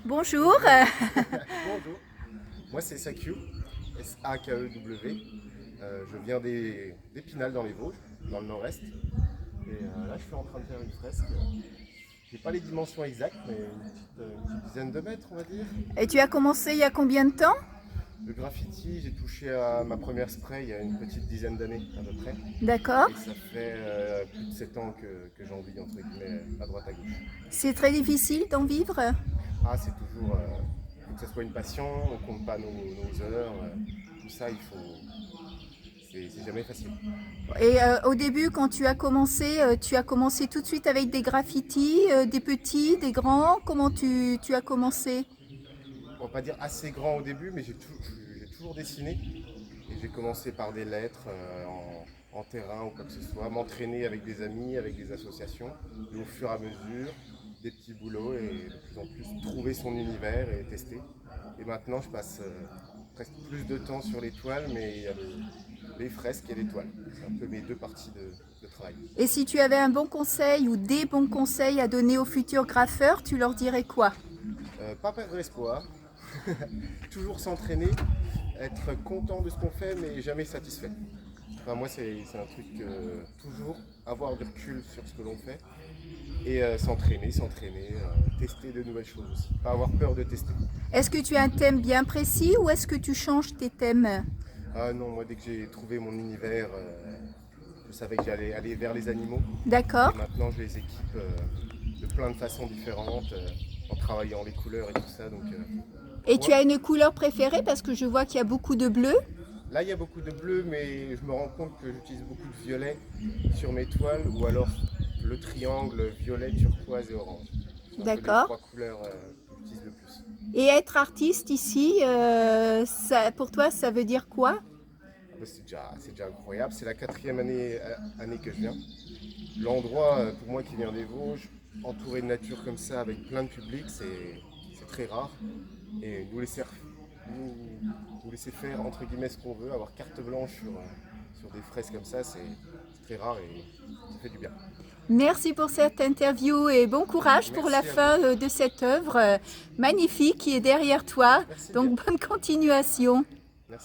Bonjour. Bonjour, moi c'est Sakew, S-A-K-E-W. Je viens d'Épinal dans les Vosges, dans le nord-est. Et là je suis en train de faire une fresque. J'ai pas les dimensions exactes, mais une petite dizaine de mètres on va dire. Et tu as commencé il y a combien de temps? Le graffiti, j'ai touché à ma première spray il y a une petite dizaine d'années à peu près. D'accord. Et ça fait plus de 7 ans que j'en vis entre guillemets à droite à gauche. C'est très difficile d'en vivre. Ah, c'est toujours, faut que ça soit une passion, on compte pas nos heures, tout ça il faut, c'est jamais facile. Et au début, quand tu as commencé tout de suite avec des graffitis, des petits, des grands. Comment tu as commencé? On va pas dire assez grand au début, mais j'ai toujours dessiné. Et j'ai commencé par des lettres en terrain ou quoi que ce soit, m'entraîner avec des amis, avec des associations, et au fur et à mesure, des petits boulots et de plus en plus trouver son univers et tester. Et maintenant, je passe presque plus de temps sur les toiles, mais il y a les fresques et les toiles. C'est un peu mes deux parties de travail. Et si tu avais un bon conseil ou des bons conseils à donner aux futurs graffeurs, tu leur dirais quoi? Pas perdre espoir, toujours s'entraîner, être content de ce qu'on fait, mais jamais satisfait. Enfin, moi, c'est un truc, toujours avoir du recul sur ce que l'on fait et s'entraîner, tester de nouvelles choses aussi. Pas avoir peur de tester. Est-ce que tu as un thème bien précis ou est-ce que tu changes tes thèmes? Ah non, moi, dès que j'ai trouvé mon univers, je savais que j'allais aller vers les animaux. D'accord. Et maintenant, je les équipe de plein de façons différentes, en travaillant les couleurs et tout ça. Donc, Et tu as une couleur préférée parce que je vois qu'il y a beaucoup de bleu. là, il y a beaucoup de bleu, mais je me rends compte que j'utilise beaucoup de violet sur mes toiles, ou alors le triangle violet, turquoise et orange. C'est un peu les D'accord. trois couleurs que j'utilise le plus. Et être artiste ici, pour toi, ça veut dire quoi? Ah bah, c'est déjà incroyable, c'est la quatrième année que je viens. L'endroit, pour moi qui viens des Vosges, entouré de nature comme ça, avec plein de public, c'est très rare. Et nous, nous laisser faire entre guillemets ce qu'on veut, avoir carte blanche sur des fraises comme ça, c'est très rare et ça fait du bien. Merci pour cette interview et bon courage pour la Merci à fin de cette œuvre magnifique qui est derrière toi. Merci bien. Donc bonne continuation.